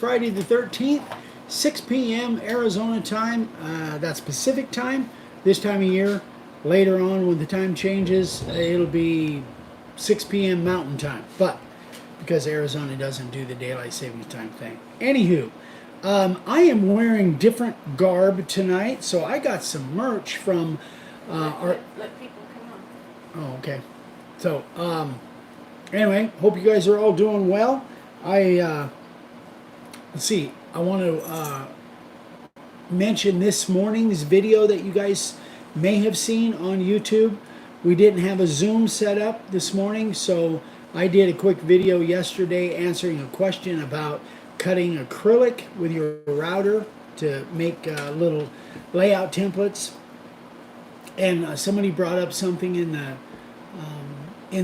Friday the 13th, 6 p.m. Arizona time. That's Pacific time. This time of year, later on when the time changes, it'll be 6 p.m. Mountain time. But because Arizona doesn't do the daylight savings time thing. Anywho, I am wearing different garb tonight, so I got some merch from let people come on. Oh, okay. So, anyway, hope you guys are all doing well. Let's see, I want to mention this morning's video that you guys may have seen on YouTube. We didn't have a Zoom set up this morning, so I did a quick video yesterday answering a question about cutting acrylic with your router to make little layout templates. And somebody brought up something in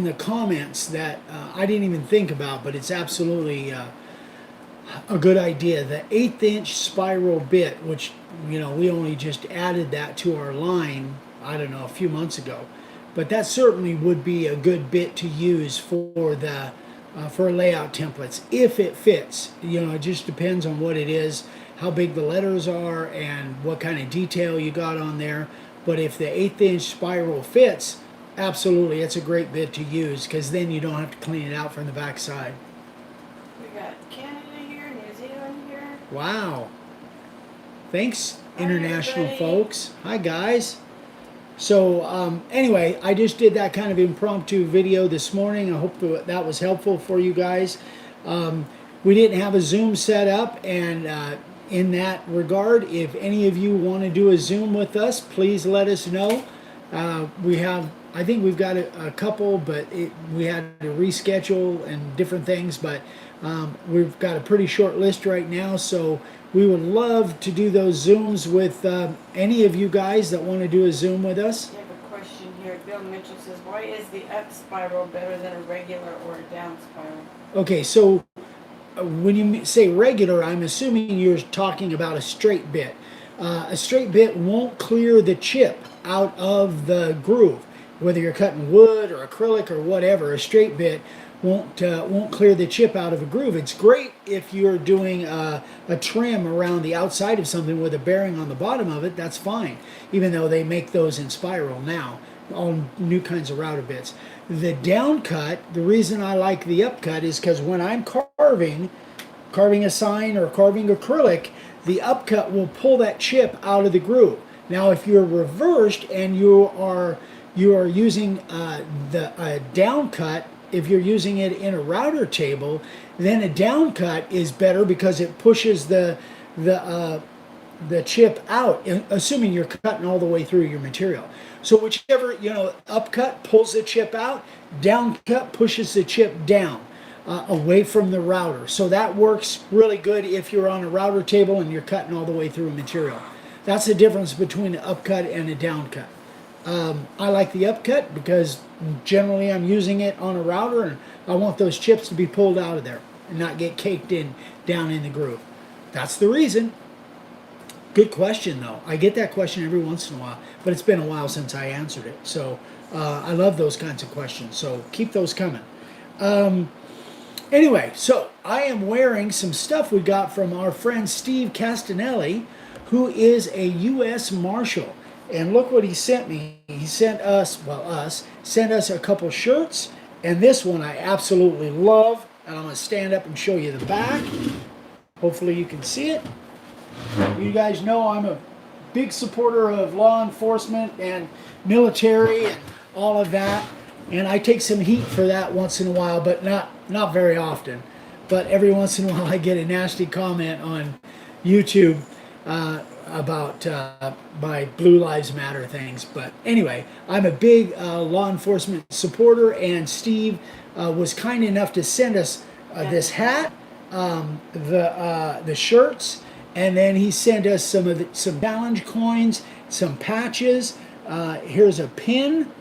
the comments that I didn't even think about, but it's absolutely a good idea. The 1/8 inch spiral bit, which we only just added that to our line, I don't know, a few months ago, but that certainly would be a good bit to use for the for layout templates if it fits. It just depends on what it is, how big the letters are, and what kind of detail you got on there. But if the 1/8 inch spiral fits, absolutely, it's a great bit to use because then you don't have to clean it out from the back side. We got Canada here, New Zealand here. Wow. Thanks, Hi, international everybody. folks. Hi, guys. So, anyway, I just did that kind of impromptu video this morning. I hope that was helpful for you guys. We didn't have a Zoom set up, and in that regard, if any of you want to do a Zoom with us, please let us know. I think we've got a couple, but we had to reschedule and different things, but we've got a pretty short list right now, so we would love to do those Zooms with any of you guys that want to do a Zoom with us. We have a question here. Bill Mitchell says, why is the up spiral better than a regular or a down spiral? Okay, so when you say regular, I'm assuming you're talking about a straight bit. A straight bit won't clear the chip out of the groove. Whether you're cutting wood or acrylic or whatever, a straight bit won't clear the chip out of a groove. It's great if you're doing a trim around the outside of something with a bearing on the bottom of it. That's fine, even though they make those in spiral now, all new kinds of router bits. The down cut, the reason I like the up cut is because when I'm carving a sign or carving acrylic, the up cut will pull that chip out of the groove. Now, if you're reversed and you are using the down cut, if you're using it in a router table, then a down cut is better because it pushes the chip out, assuming you're cutting all the way through your material. So whichever, up cut pulls the chip out, down cut pushes the chip down away from the router. So that works really good if you're on a router table and you're cutting all the way through a material. That's the difference between an up cut and a down cut. I like the up cut because generally I'm using it on a router and I want those chips to be pulled out of there and not get caked in down in the groove. That's the reason. Good question though. I get that question every once in a while, but it's been a while since I answered it. So I love those kinds of questions. So keep those coming. Anyway, so I am wearing some stuff we got from our friend Steve Castanelli, who is a U.S. Marshal. And look what he sent me. He sent us, sent us a couple shirts. And this one I absolutely love. And I'm going to stand up and show you the back. Hopefully you can see it. You guys know I'm a big supporter of law enforcement and military and all of that. And I take some heat for that once in a while, but not very often. But every once in a while I get a nasty comment on YouTube about my Blue Lives Matter things. But anyway, I'm a big law enforcement supporter, and Steve was kind enough to send us this hat, the shirts, and then he sent us some challenge coins, some patches. Here's a pin,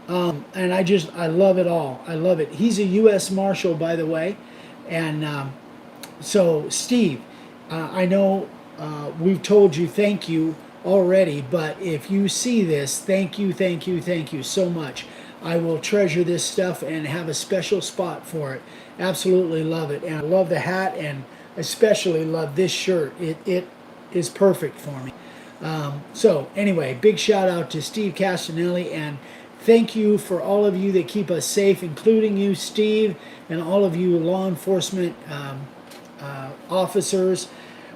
and I love it all. I love it. He's a U.S. Marshal, by the way, and so Steve, I know. We've told you thank you already, but if you see this, thank you so much. I will treasure this stuff and have a special spot for it. Absolutely love it. And I love the hat, and especially love this shirt. It is perfect for me. So anyway, big shout out to Steve Castanelli, and thank you for all of you that keep us safe, including you, Steve, and all of you law enforcement officers,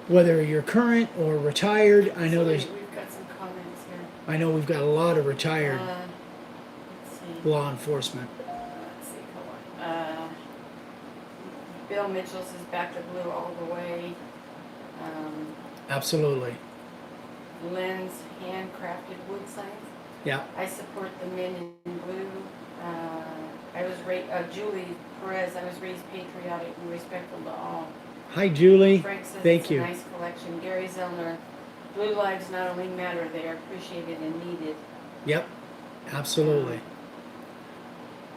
whether you're current or retired. I know We've got some comments here. I know we've got a lot of retired Let's see. law enforcement. Let's see. Hold on. Bill Mitchell says back to blue all the way. Absolutely. Lynn's handcrafted wood signs. Yeah. I support the men in blue. Julie Perez. I was raised patriotic and respectful to all. Hi, Julie. Frank says Thank it's you. a nice collection. Gary Zellner. Blue lives not only matter; they are appreciated and needed. Yep. Absolutely.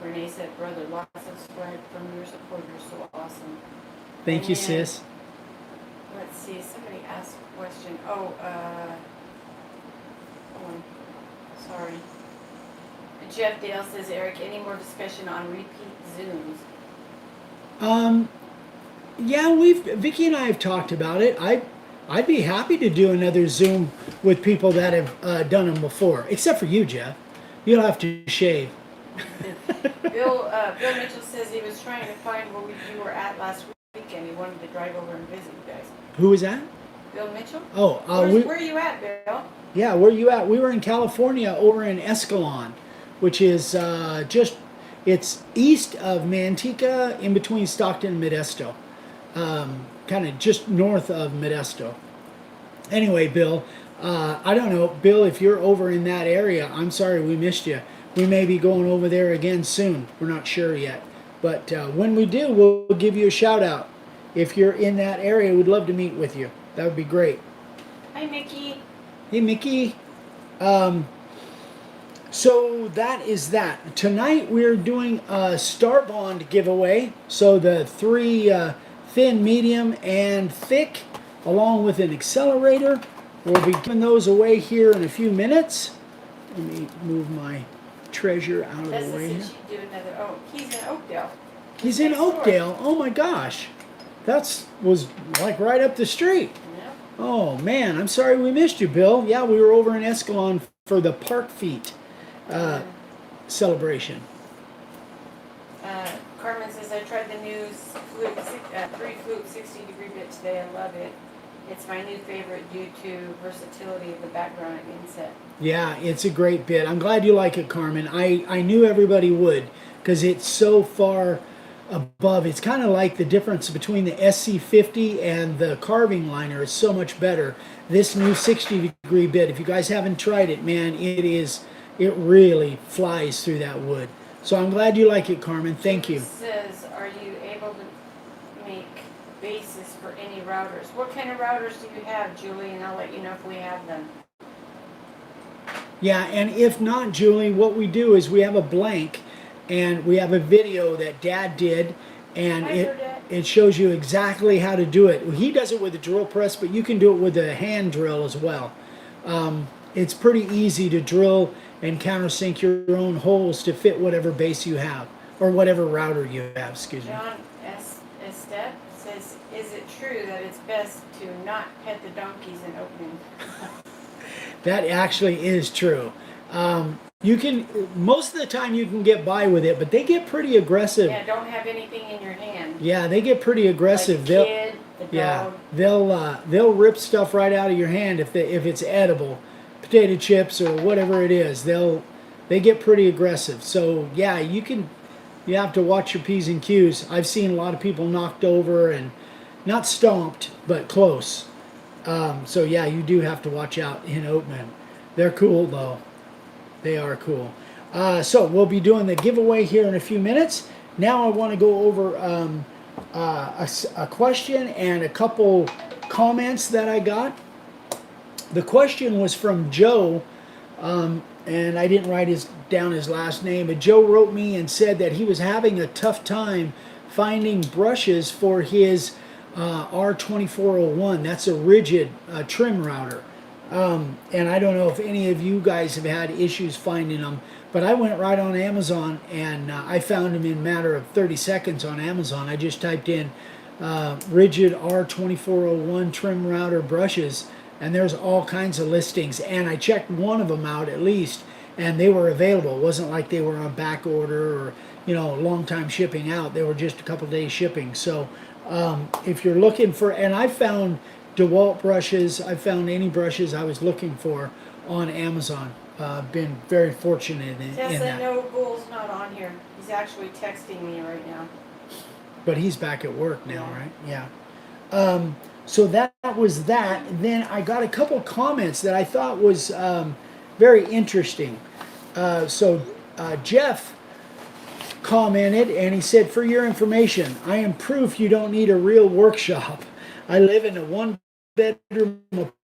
Renee said, "Brother, lots of swag from your supporters. So awesome." Thank you, then, sis. Let's see. Somebody asked a question. Hold on. Sorry. Jeff Dale says, Eric, any more discussion on repeat Zooms? Yeah, Vicky and I have talked about it. I'd be happy to do another Zoom with people that have done them before, except for you, Jeff. You'll have to shave. Bill Mitchell says he was trying to find where you were at last weekend. He wanted to drive over and visit you guys. Who was that? Bill Mitchell? Oh, where are you at, Bill? Yeah, where you at? We were in California, over in Escalon, which is it's east of Manteca, in between Stockton and Modesto, kind of just north of Modesto. Anyway, Bill, I don't know, Bill, if you're over in that area, I'm sorry we missed you. We may be going over there again soon. We're not sure yet, but when we do, we'll give you a shout out. If you're in that area, we'd love to meet with you. That would be great. Hi, Mickey. Hey, Mickey. So that is that. Tonight we're doing a Starbond giveaway. So the 3 thin, medium, and thick, along with an accelerator. We'll be giving those away here in a few minutes. Let me move my treasure out of the way here. She'd do another. Oh, he's in Oakdale. He's in Oakdale. Oh my gosh. Was like right up the street. Yeah. Oh man, I'm sorry we missed you, Bill. Yeah, we were over in Escalon for the Park Feet celebration. Carmen says, I tried the new flute, 3-flute 60-degree bit today. I love it. It's my new favorite due to versatility of the background and inset. Yeah, it's a great bit. I'm glad you like it, Carmen. I knew everybody would, because it's so far above. It's kind of like the difference between the SC50 and the carving liner is so much better. This new 60-degree bit, if you guys haven't tried it, man, it really flies through that wood. So I'm glad you like it, Carmen. Thank you. It says, are you able to make bases for any routers? What kind of routers do you have, Julie? And I'll let you know if we have them. Yeah, and if not, Julie, what we do is we have a blank, and we have a video that Dad did, and it shows you exactly how to do it. He does it with a drill press, but you can do it with a hand drill as well. It's pretty easy to drill and countersink your own holes to fit whatever base you have, or whatever router you have, excuse me. John Estep says, is it true that it's best to not pet the donkeys in opening? That actually is true. You can, most of the time you can get by with it, but they get pretty aggressive. Yeah, don't have anything in your hand. Yeah, they get pretty aggressive. Like the kid, the dog. They'll rip stuff right out of your hand if it's edible, potato chips or whatever it is. They get pretty aggressive. So yeah, you have to watch your P's and Q's. I've seen a lot of people knocked over and not stomped, but close. So yeah, you do have to watch out in Oatman. They're cool though. They are cool. So we'll be doing the giveaway here in a few minutes. Now I want to go over a question and a couple comments that I got. The question was from Joe, and I didn't write down his last name, but Joe wrote me and said that he was having a tough time finding brushes for his R2401. That's a rigid trim router. And I don't know if any of you guys have had issues finding them, but I went right on Amazon and I found them in a matter of 30 seconds on Amazon. I just typed in rigid R2401 trim router brushes, and there's all kinds of listings. And I checked one of them out at least, and they were available. It wasn't like they were on back order or long time shipping out. They were just a couple days shipping. So if you're looking for, and I found DeWalt brushes, I found any brushes I was looking for on Amazon. Been very fortunate in Tessa, that. no, Bull's not on here. He's actually texting me right now. But he's back at work now, Yeah. right? Yeah. So that was that. Then I got a couple comments that I thought was very interesting. Jeff commented and he said, "For your information, I am proof you don't need a real workshop. I live in a one-bedroom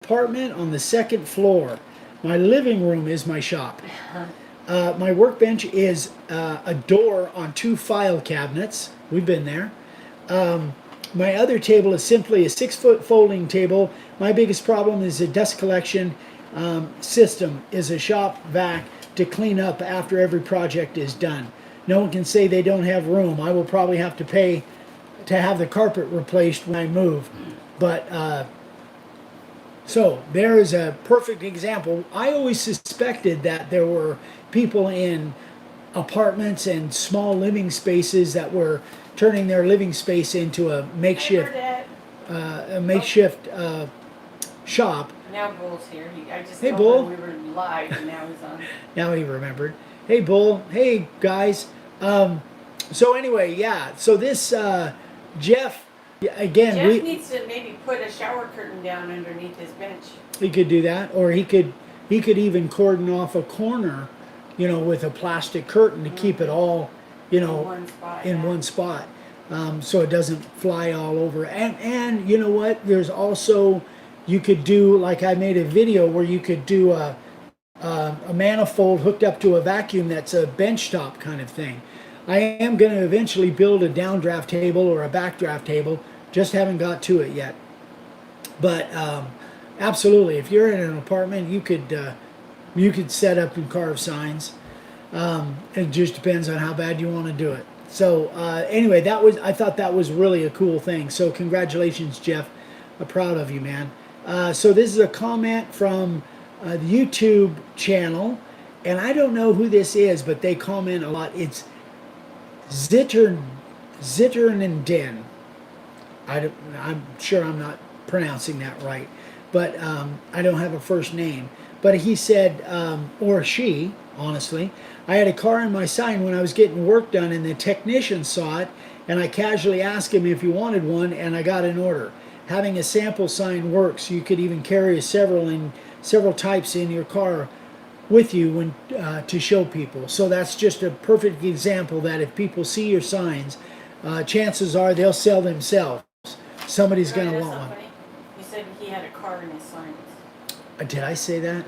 apartment on the second floor. My living room is my shop. My workbench is a door on 2 file cabinets. We've been there. My other table is simply a 6-foot folding table. My biggest problem is the dust collection system is a shop vac to clean up after every project is done. No one can say they don't have room. I will probably have to pay to have the carpet replaced when I move." But so there is a perfect example. I always suspected that there were people in apartments and small living spaces that were turning their living space into a makeshift shop. Now Bull's here. I just Hey, told Bull. him we were live and now he's on. Now he remembered. Hey, Bull. Hey, guys. So anyway, yeah. So this Jeff, again, Jeff needs to maybe put a shower curtain down underneath his bench. he could do that, or he could even cordon off a corner, with a plastic curtain to keep it all, In one spot. in yeah. one spot, so it doesn't fly all over. And you know what? There's also, you could do, like I made a video where you could do a manifold hooked up to a vacuum that's a bench top kind of thing. I am going to eventually build a downdraft table or a backdraft table. Just haven't got to it yet. But absolutely, if you're in an apartment, you could set up and carve signs. It just depends on how bad you want to do it. So anyway, I thought that was really a cool thing. So congratulations, Jeff. I'm proud of you, man. So this is a comment from the YouTube channel, and I don't know who this is, but they comment a lot. It's Zitternenden. I'm sure I'm not pronouncing that right, but I don't have a first name. But he said, or she, honestly, "I had a car in my sign when I was getting work done, and the technician saw it, and I casually asked him if he wanted one, and I got an order. Having a sample sign works. You could even carry several types in your car with you when to show people." So that's just a perfect example that if people see your signs, chances are they'll sell themselves. Somebody's going to That's want not one. funny. You said he had a car in his signs. Did I say that?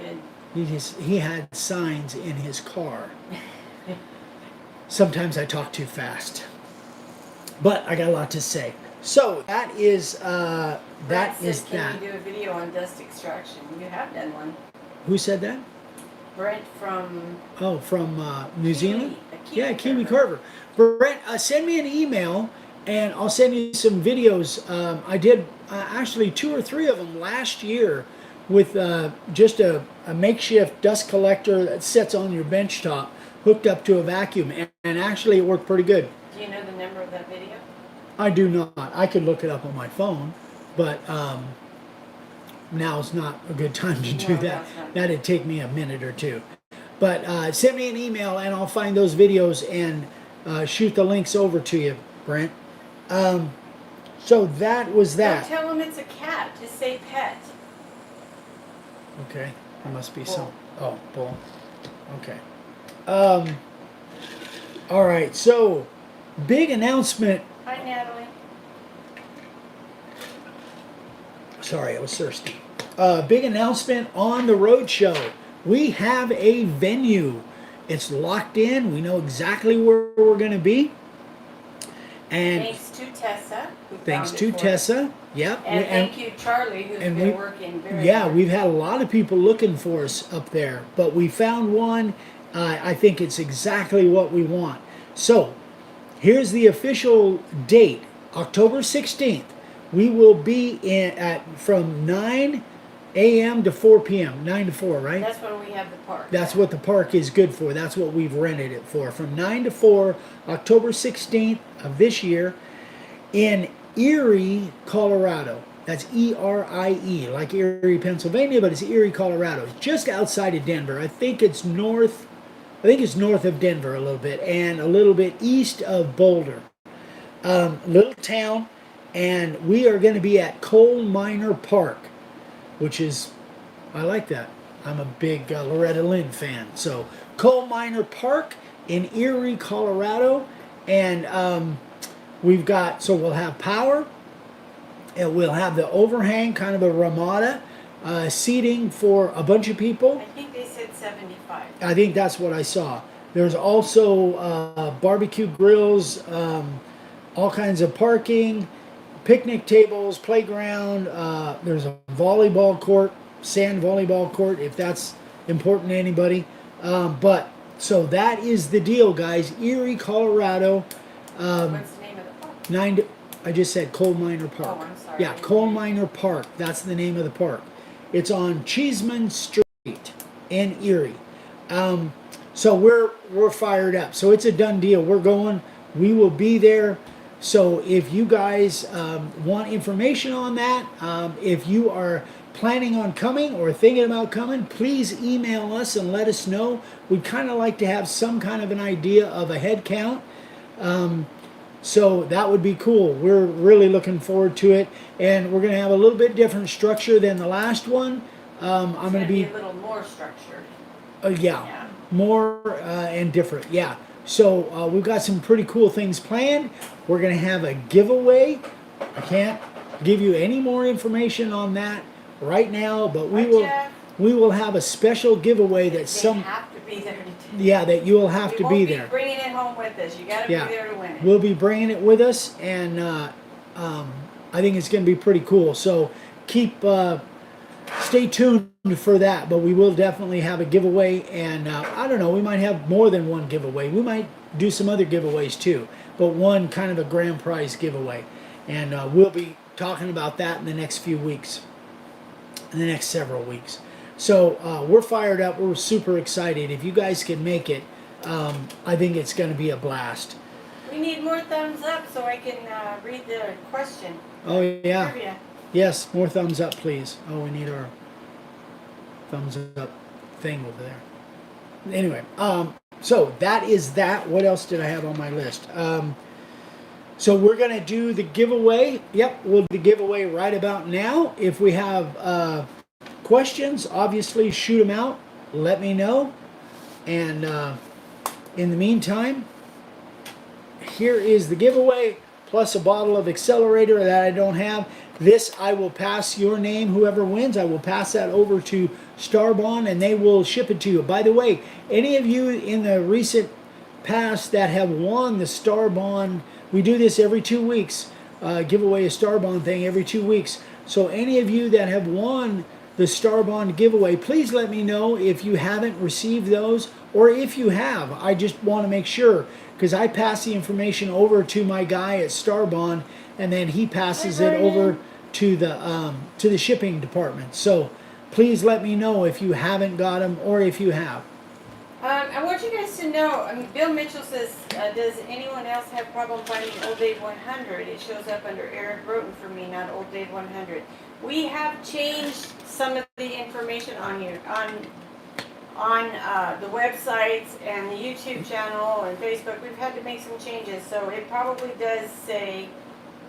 You did. He had signs in his car. Sometimes I talk too fast, but I got a lot to say. So that is Brett that. said, "Can you do a video on dust extraction?" You have done one. Who said that? Brent from From New Zealand. Kiwi Kiwi Carver. Carver. Brent, send me an email and I'll send you some videos. I did actually 2 or 3 of them last year with just a makeshift dust collector that sits on your bench top, hooked up to a vacuum, and actually it worked pretty good. Do you know the number of that video? I do not. I could look it up on my phone, but now's not a good time to do No, that. now's not. That'd take me a minute or two. But send me an email and I'll find those videos and shoot the links over to you, Brent. So that was that. Don't tell him it's a cat. Just say pet. Okay. There must be Bull. some. Oh, bull. Okay. All right. So, big announcement. Hi, Natalie. Sorry, I was thirsty. Big announcement on the road show. We have a venue. It's locked in. We know exactly where we're going to be. And Thanks to Tessa. Who thanks found to it for us. Tessa. Yep. And thank you, Charlie, who's and been we- working very Yeah, hard. we've had a lot of people looking for us up there, but we found one. I think it's exactly what we want. So, here's the official date. October 16th, we will be from 9 a.m. to 4 p.m. 9 to 4, right? That's when we have the park. That's what the park is good for. That's what we've rented it for. From 9 to 4, October 16th of this year in Erie, Colorado. That's Erie, like Erie, Pennsylvania, but it's Erie, Colorado. It's just outside of Denver. I think it's north of Denver a little bit, and a little bit east of Boulder. Little town, and we are going to be at Coal Miner Park, which is, I like that. I'm a big Loretta Lynn fan. So Coal Miner Park in Erie, Colorado, and we'll have power, and we'll have the overhang, kind of a ramada, seating for a bunch of people. I think they said 75. I think that's what I saw. There's also barbecue grills, all kinds of parking, picnic tables, playground. There's a volleyball court, sand volleyball court, if that's important to anybody. So that is the deal, guys. Erie, Colorado. What's the name of the park? I just said Coal Miner Park. Oh, I'm sorry. Yeah, Coal Miner Park. That's the name of the park. It's on Cheeseman Street in Erie. So we're fired up. So it's a done deal. We're going. We will be there. So if you guys want information on that, if you are planning on coming or thinking about coming, please email us and let us know. We'd kind of like to have some kind of an idea of a head count. So that would be cool. We're really looking forward to it, and we're going to have a little bit different structure than the last one. I'm going to be a little more structured. Yeah, more and different. Yeah. So we've got some pretty cool things planned. We're going to have a giveaway. I can't give you any more information on that right now, but we will have a special giveaway that have to be there. That you will have to be there. Bringing it home with us. You got to be there to win it. We'll be bringing it with us, and I think it's going to be pretty cool. So stay tuned for that, but we will definitely have a giveaway, and I don't know, we might have more than one giveaway. We might do some other giveaways too, but one kind of a grand prize giveaway, and we'll be talking about that in the next few weeks, in the next several weeks. So we're fired up. We're super excited. If you guys can make it, I think it's going to be a blast. We need more thumbs up so I can read the question. Oh yeah. Trivia. Yes, more thumbs up, please. Oh, we need our thumbs up thing over there. Anyway, so that is that. What else did I have on my list? So we're going to do the giveaway. Yep, we'll do the giveaway right about now. If we have questions, obviously shoot them out. Let me know. And in the meantime, here is the giveaway, plus a bottle of accelerator that I don't have. This, I will pass your name, whoever wins, I will pass that over to Starbond, and they will ship it to you. By the way, any of you in the recent past that have won the Starbond, we do this every 2 weeks, give away a Starbond thing every 2 weeks. So any of you that have won the Starbond giveaway, please let me know if you haven't received those, or if you have. I just want to make sure, because I pass the information over to my guy at Starbond, and then he passes it over to the shipping department. So please let me know if you haven't got them or if you have. I want you guys to know, Bill Mitchell says, does anyone else have problem finding Old Dave 100? It shows up under Eric Rhoten for me, not Old Dave 100. We have changed some of the information on here, on the websites and the YouTube channel and Facebook. We've had to make some changes, so it probably does say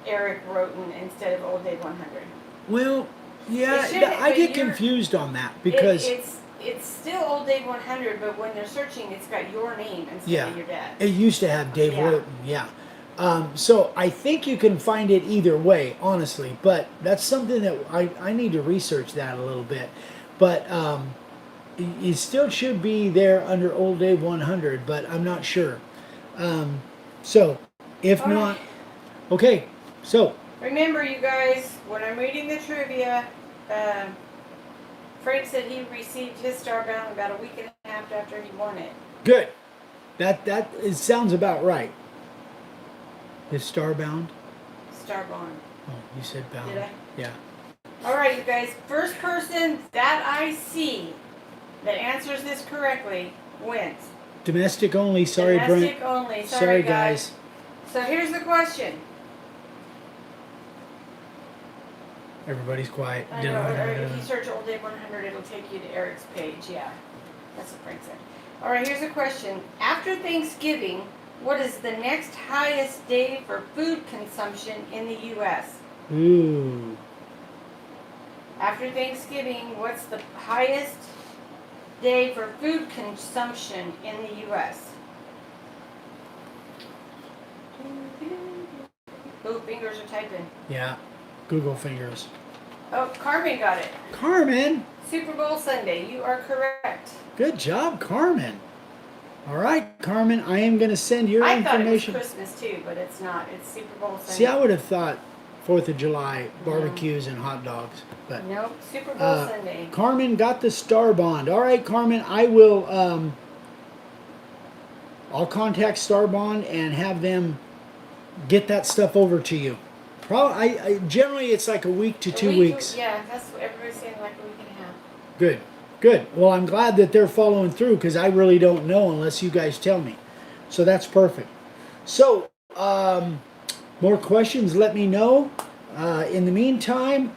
Eric Rhoten instead of Old Dave 100. Well, yeah, I get confused on that because it's still Old Dave 100, but when they're searching, it's got your name instead of your dad. It used to have Dave Rhoten, yeah. So I think you can find it either way, honestly, but that's something that I need to research that a little bit. But it still should be there under Old Dave 100, but I'm not sure. So if not, okay, so. Remember, you guys, when I'm reading the trivia, Frank said he received his Starbond about a week and a half after he won it. Good. It sounds about right. His Starbond? Starbond. Oh, you said bound. Did I? Yeah. All right, you guys. First person that I see that answers this correctly wins. Domestic only. Sorry, Domestic Brent. only. Sorry, guys. So here's the question. Everybody's quiet. I know, or if you search Old Dave 100, it'll take you to Eric's page. Yeah, that's what Frank said. All right, here's a question. After Thanksgiving, what is the next highest day for food consumption in the U.S.? Ooh. After Thanksgiving, what's the highest day for food consumption in the U.S.? Ooh, fingers are typing. Yeah. Google fingers. Oh, Carmen got it. Carmen. Super Bowl Sunday. You are correct. Good job, Carmen. All right, Carmen, I am going to send your information. I thought it was Christmas too, but it's not. It's Super Bowl Sunday. See, I would have thought 4th of July, barbecues and hot dogs. But nope, Super Bowl Sunday. Carmen got the Starbond. All right, Carmen, I will, I'll contact Starbond and have them get that stuff over to you. Probably, I generally it's like a week to 2 weeks. Yeah, that's what everybody's saying, like a week and a half. Good, good. Well, I'm glad that they're following through because I really don't know unless you guys tell me. So that's perfect. So, more questions, let me know. In the meantime,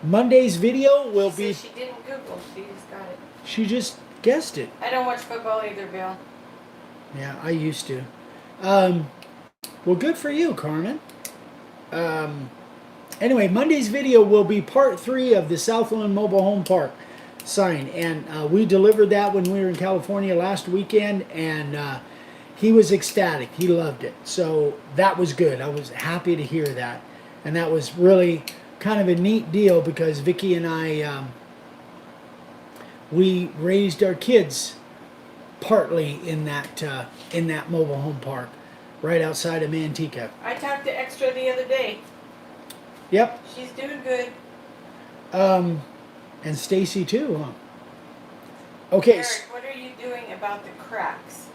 Monday's video will be... She didn't Google, she just got it. She just guessed it. I don't watch football either, Bill. Yeah, I used to. Well, good for you, Carmen. Anyway, Monday's video will be part 3 of the Southland Mobile Home Park sign. And we delivered that when we were in California last weekend. And he was ecstatic. He loved it. So that was good. I was happy to hear that. And that was really kind of a neat deal because Vicki and I, we raised our kids partly in that mobile home park right outside of Manteca. I talked to Extra the other day. Yep. She's doing good. And Stacy too, huh? Okay. Eric, what are you doing about the cracks?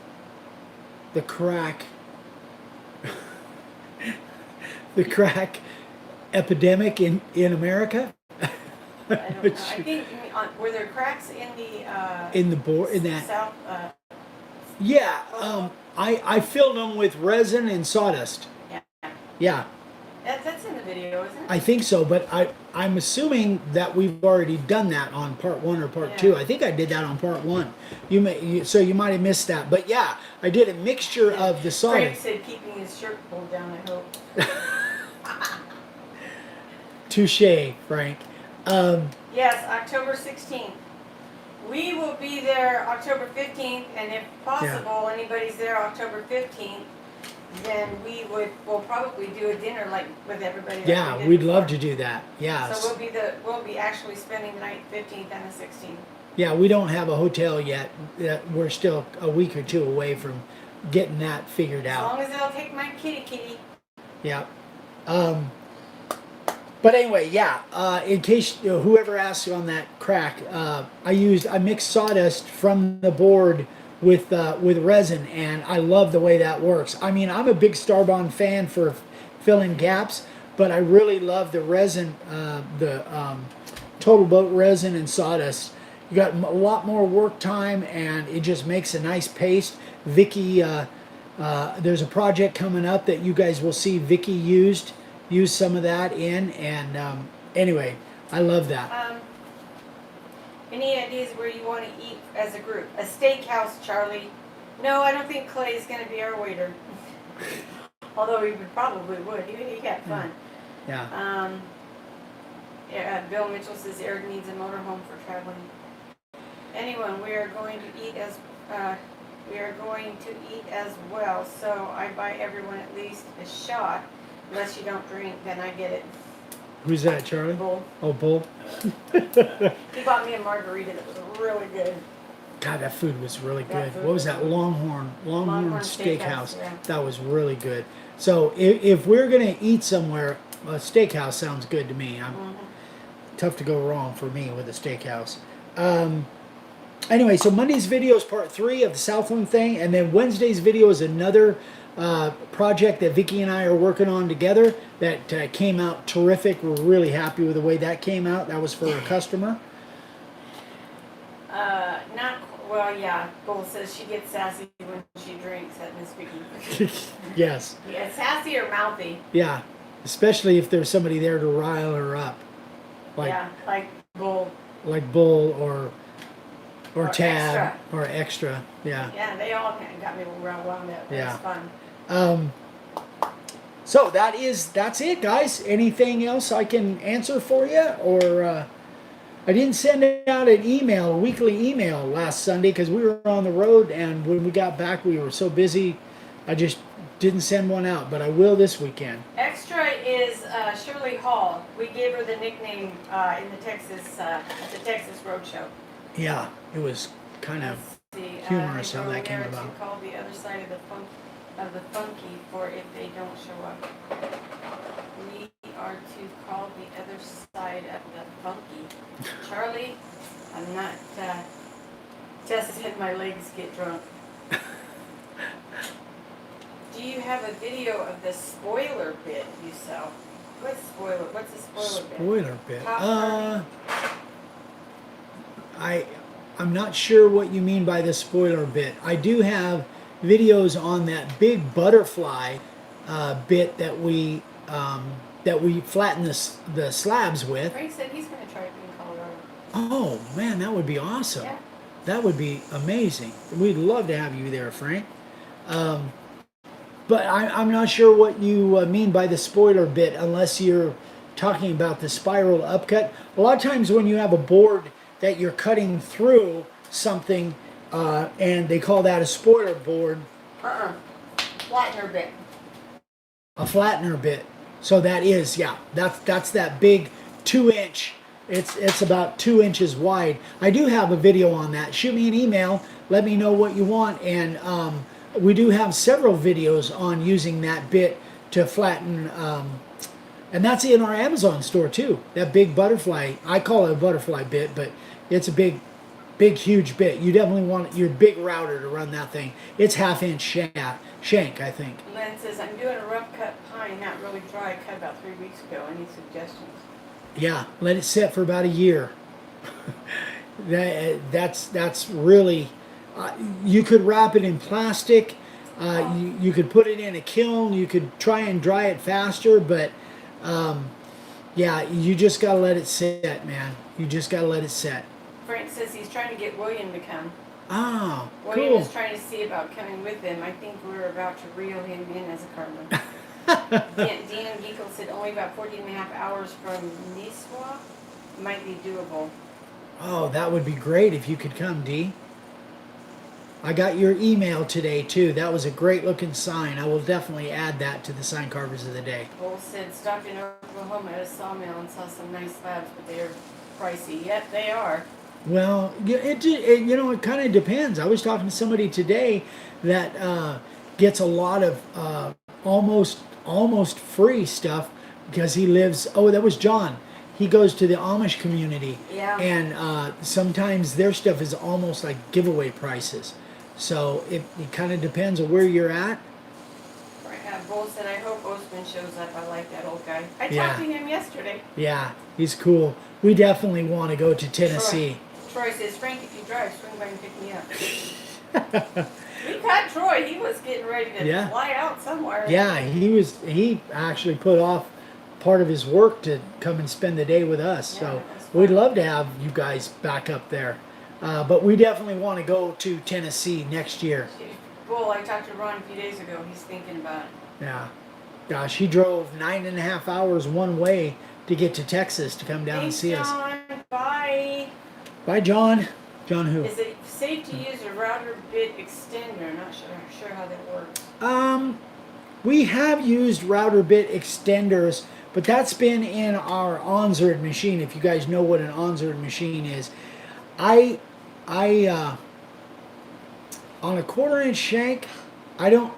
The crack. The crack epidemic in America. I don't know. I think were there cracks in the board in that south? Yeah. I filled them with resin and sawdust. Yeah. Yeah. That's in the video, isn't it? I think so, but I'm assuming that we've already done that on part 1 or part 2. I think I did that on part 1. So you might have missed that, but yeah, I did a mixture of the sawdust. Frank said keeping his shirt pulled down. I hope. Touche, Frank. Yes, October 16th. We will be there October 15th, and if possible, anybody's there October 15th, then we'll probably do a dinner like with everybody. Yeah, we'd love to do that. Yeah. So we'll be actually spending the night 15th and the 16th. Yeah, we don't have a hotel yet. We're still a week or 2 away from getting that figured out. As long as they'll take my kitty. Yeah. But anyway, yeah. In case whoever asked on that crack, I mixed sawdust from the board with resin, and I love the way that works. I mean, I'm a big Starbond fan for filling gaps, but I really love the resin, the Total Boat resin and sawdust. You got a lot more work time, and it just makes a nice paste. Vicki, there's a project coming up that you guys will see Vicki use some of that in, and anyway, I love that. Any ideas where you want to eat as a group? A steakhouse, Charlie. No, I don't think Clay's going to be our waiter. Although he probably would. He got fun. Yeah. Bill Mitchell says Eric needs a motorhome for traveling. Anyway, we are going to eat as well. So I buy everyone at least a shot. Unless you don't drink, then I get it. Who's that, Charlie? Bull. Oh, Bull. He bought me a margarita that was really good. God, that food was really good. What was that? Longhorn Steakhouse. Yeah. That was really good. So if we're gonna eat somewhere, a steakhouse sounds good to me. Tough to go wrong for me with a steakhouse. Anyway, so Monday's video is part 3 of the Southland thing, and then Wednesday's video is another project that Vicky and I are working on together that came out terrific. We're really happy with the way that came out. That was for a customer. Not well. Yeah, Bull says she gets sassy when she drinks at Miss Vicky. Yes. Yeah, sassy or mouthy. Yeah, especially if there's somebody there to rile her up, like Bull. like Bull or Tab Extra. or Extra. Yeah. Yeah, they all kind of got me wound up. Yeah. It was fun. So that's it, guys. Anything else I can answer for you? Or I didn't send out an email, a weekly email last Sunday because we were on the road, and when we got back we were so busy I just didn't send one out, but I will this weekend. Extra is Shirley Hall. We gave her the nickname in the Texas at the Texas Roadshow. Yeah, it was kind of humorous how that came about. To call the other side of the funky for if they don't show up. We are to call the other side of the funky. Charlie, I'm not. Just said my legs get drunk. Do you have a video of the spoiler bit you sell? What's a spoiler bit? Spoiler bit. Top I'm not sure what you mean by the spoiler bit. I do have videos on that big butterfly bit that we flatten the slabs with. Frank said he's going to try it in Colorado. Oh man, that would be awesome. Yeah. That would be amazing. We'd love to have you there, Frank. But I'm not sure what you mean by the spoiler bit, unless you're talking about the spiral upcut. A lot of times when you have a board that you're cutting through something, and they call that a spoiler board. Flattener bit. A flattener bit. So that is, yeah, that's that big 2-inch. It's about 2 inches wide. I do have a video on that. Shoot me an email. Let me know what you want, and we do have several videos on using that bit to flatten. And that's in our Amazon store too. That big butterfly. I call it a butterfly bit, but it's a big, huge bit. You definitely want your big router to run that thing. It's 1/2 inch shank, I think. Len says, I'm doing a rough cut pine, not really dry, cut about 3 weeks ago. Any suggestions? Yeah, let it sit for about a year. That's really. You could wrap it in plastic. You could put it in a kiln. You could try and dry it faster, but yeah, you just gotta let it sit, man. You just gotta let it sit. Frank says he's trying to get William to come. Oh, William cool. is trying to see about coming with him. I think we're about to reel him in as a carbon. Dean and Geekle said only about 14.5 hours from Niswa. Might be doable. Oh, that would be great if you could come, Dee. I got your email today too. That was a great looking sign. I will definitely add that to the sign carvers of the day. Bull said stopped in Oklahoma at a sawmill and saw some nice slabs, but they're pricey. Yep, they are. Well, it kind of depends. I was talking to somebody today that gets a lot of almost free stuff because he lives. Oh, that was John. He goes to the Amish community, Yeah. and sometimes their stuff is almost like giveaway prices. So it kind of depends on where you're at. Bull said, I hope Osman shows up. I like that old guy. I Yeah. talked to him yesterday. Yeah, he's cool. We definitely want to go to Tennessee. Troy says, Frank, if you drive, swing by and pick me up. We caught Troy. He was getting ready to fly out somewhere. Yeah, he actually put off part of his work to come and spend the day with us. So we'd love to have you guys back up there. But we definitely want to go to Tennessee next year. Bull, I talked to Ron a few days ago. He's thinking about it. Yeah. Gosh, he drove 9.5 hours one way to get to Texas to come down and see us. John. Bye. Bye, John. John who? Is it safe to use a router bit extender? Not sure how that works. We have used router bit extenders, but that's been in our Onserd machine. If you guys know what an Onserd machine is, I on a 1/4 inch shank, I don't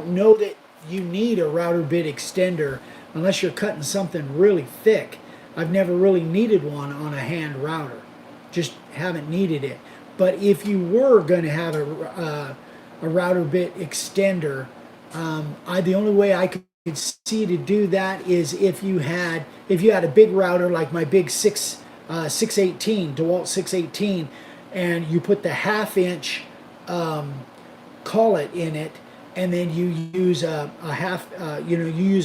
know that you need a router bit extender unless you're cutting something really thick. I've never really needed one on a hand router. Just haven't needed it. But if you were going to have a router bit extender, the only way I could see to do that is if you had a big router like my big 618 DeWalt 618, and you put the 1/2 inch collet in it, and then you use a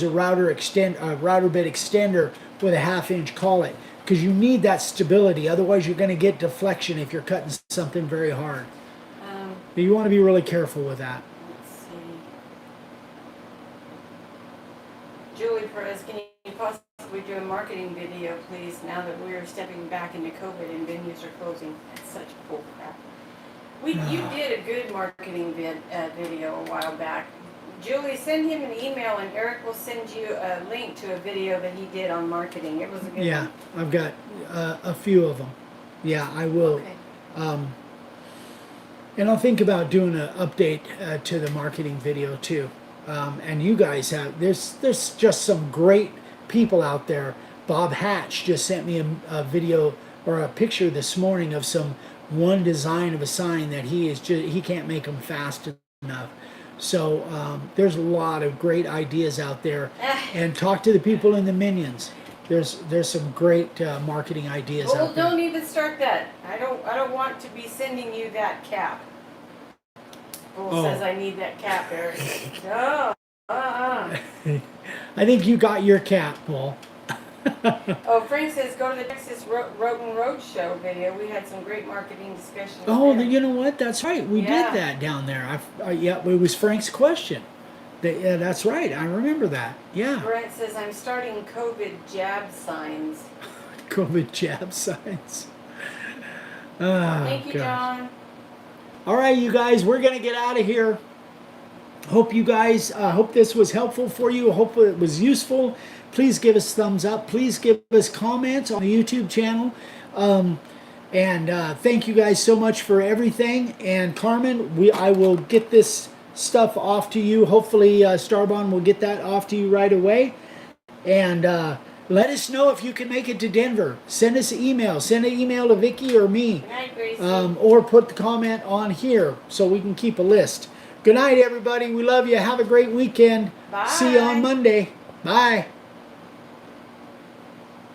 router bit extender with a 1/2 inch collet, because you need that stability. Otherwise, you're going to get deflection if you're cutting something very hard. You want to be really careful with that. Let's see. Julie Perez, can you possibly do a marketing video, please, now that we're stepping back into COVID and venues are closing? That's such bull crap. You did a good marketing video a while back. Julie, send him an email and Eric will send you a link to a video that he did on marketing. It was a good one. Yeah, I've got a few of them. Yeah, I will. Okay. And I'll think about doing an update to the marketing video too. And you guys there's just some great people out there. Bob Hatch just sent me a video or a picture this morning of one design of a sign that he can't make them fast enough. So there's a lot of great ideas out there. And talk to the people in the Minions. There's some great marketing ideas out there. Don't even start that. I don't want to be sending you that cap. Bull says I need that cap, Eric. No. I think you got your cap, Bull. Oh, Frank says go to the Texas Rhoten Road Show video. We had some great marketing discussions. Oh, there. you know what? That's right. We did that down there. Yeah, it was Frank's question. Yeah, that's right. I remember that. Yeah. Brent says I'm starting COVID jab signs. COVID jab signs. Thank you, gosh. John. All right, you guys, we're gonna get out of here. Hope you guys, hope this was helpful for you. Hope it was useful. Please give us thumbs up. Please give us comments on the YouTube channel. And thank you guys so much for everything. And Carmen, I will get this stuff off to you. Hopefully Starbond will get that off to you right away. And let us know if you can make it to Denver. Send us an email. Send an email to Vicki or me. Good night, Gracie. Or put the comment on here so we can keep a list. Good night, everybody. We love you. Have a great weekend. Bye. See you on Monday. Bye.